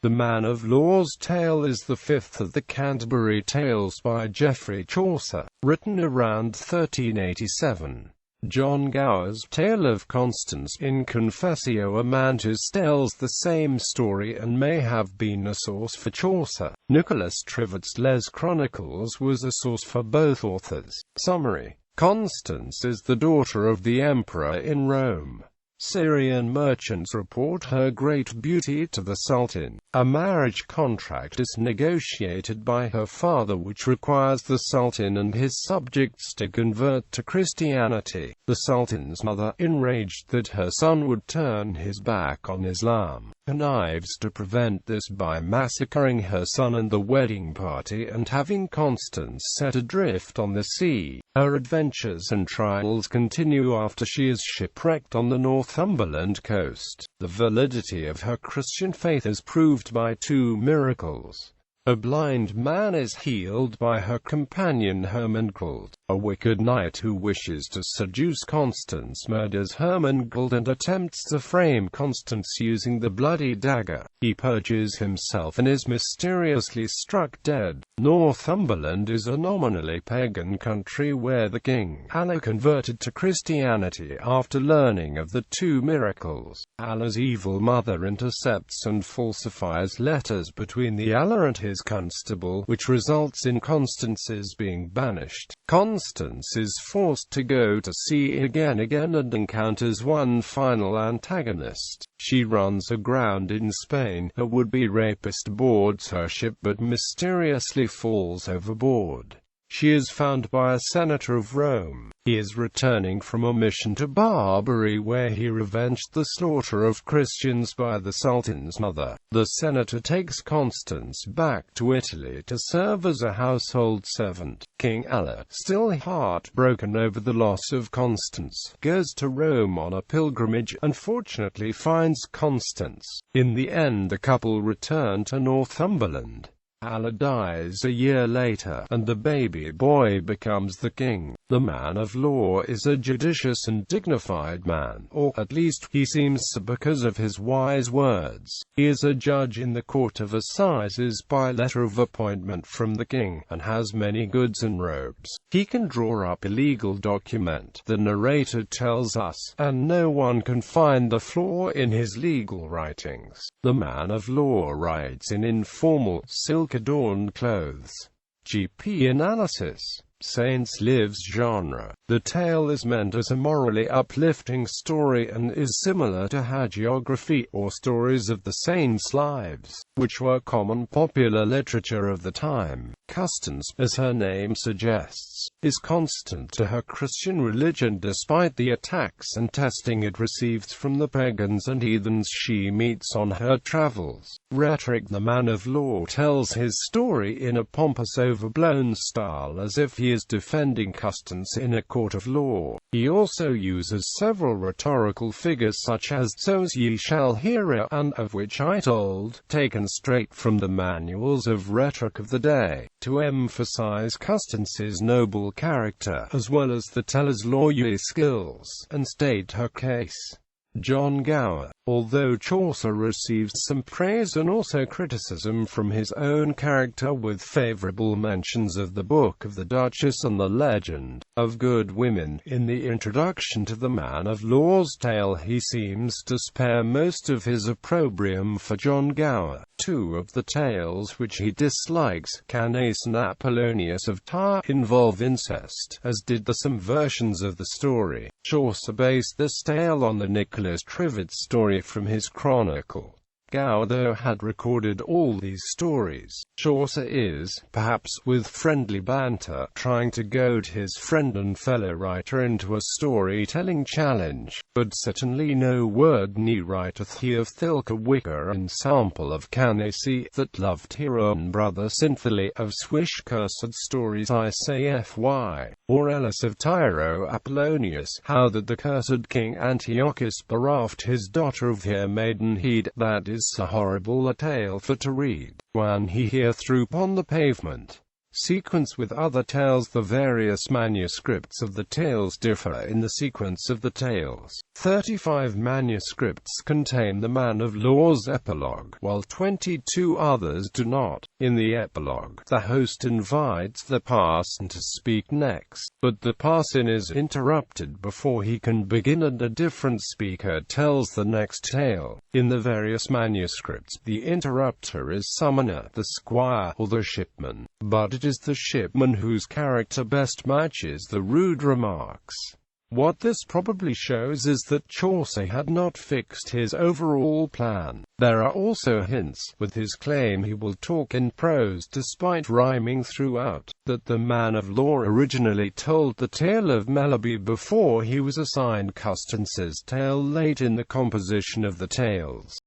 The Man of Law's Tale is the fifth of the Canterbury Tales by Geoffrey Chaucer, written around 1387. John Gower's Tale of Constance in Confessio Amantis tells the same story and may have been a source for Chaucer.Nicholas. Trivet's Les Chronicles was a source for both authors. Summary: Constance is the daughter of the emperor in Rome. Syrian merchants report her great beauty to the Sultan. A marriage contract is negotiated by her father which requires the Sultan and his subjects to convert to Christianity. The Sultan's mother, enraged that her son would turn his back on Islam, connives to prevent this by massacring her son and the wedding party and having Constance set adrift on the sea. Her adventures and trials continue after she is shipwrecked on the Northumberland coast. The validity of her Christian faith is proved by two miracles. A blind man is healed by her companion Hermangold. A wicked knight who wishes to seduce Constance murders Hermangold and attempts to frame Constance using the bloody dagger. He perjures himself and is mysteriously struck dead. Northumberland is a nominally pagan country where the king, Allah, converted to Christianity after learning of the two miracles. Allah's evil mother intercepts and falsifies letters between the Allah and his constable, which results in Constance's being banished. Constance is forced to go to sea again and encounters one final antagonist. She runs aground in Spain. A would-be rapist boards her ship but mysteriously falls overboard. She is found by a senator of Rome. He is returning from a mission to Barbary where he revenged the slaughter of Christians by the Sultan's mother. The senator takes Constance back to Italy to serve as a household servant. King Allah, still heartbroken over the loss of Constance, goes to Rome on a pilgrimage and fortunately finds Constance. In the end, the couple return to Northumberland. Allah dies a year later, and the baby boy becomes the king. The man of law is a judicious and dignified man, or at least he seems so because of his wise words. He is a judge in the court of assizes by letter of appointment from the king, and has many goods and robes. He can draw up a legal document, the narrator tells us, and no one can find the flaw in his legal writings. The man of law rides in informal, silk-adorned clothes. GP analysis. Saints Lives genre. The tale is meant as a morally uplifting story and is similar to hagiography, or stories of the saints' lives, which were common popular literature of the time. Constance, as her name suggests, is constant to her Christian religion despite the attacks and testing it receives from the pagans and heathens she meets on her travels. Rhetoric. The man of law tells his story in a pompous, overblown style as if he is defending Constance in a court of law. He also uses several rhetorical figures such as "so's ye shall hear" and "of which I told," taken straight from the manuals of rhetoric of the day, to emphasize Constance's noble character, as well as the teller's lawyerly skills, and state her case. John Gower. Although Chaucer received some praise and also criticism from his own character with favorable mentions of the Book of the Duchess and the Legend of Good Women, in the introduction to the Man of Law's Tale he seems to spare most of his opprobrium for John Gower. Two of the tales which he dislikes, Candace and Apollonius of Tyre, involve incest, as did the some versions of the story. Chaucer based this tale on the Nicholas Trivet story from his chronicle. Gower, though, had recorded all these stories. Chaucer is, perhaps with friendly banter, trying to goad his friend and fellow writer into a storytelling challenge, but certainly no word ne writeth he of Thilke Wicker and sample of Candace that loved her own brother sinfully, of swish cursed stories I say fy, or else of Tyro Apollonius, how that the cursed king Antiochus bereft his daughter of her maidenhead. That is so horrible a tale for to read, when he here threw upon the pavement. sequence with other tales. The various manuscripts of the tales differ in the sequence of the tales. 35 manuscripts contain the man of law's epilogue, while 22 others do not. In the epilogue, the host invites the parson to speak next, but the parson is interrupted before he can begin and a different speaker tells the next tale. In the various manuscripts, the interrupter is summoner, the squire, or the shipman, but it is the shipman whose character best matches the rude remarks. What this probably shows is that Chaucer had not fixed his overall plan. There are also hints, with his claim he will talk in prose despite rhyming throughout, that the man of law originally told the tale of Melody before he was assigned Constance's tale late in the composition of the tales.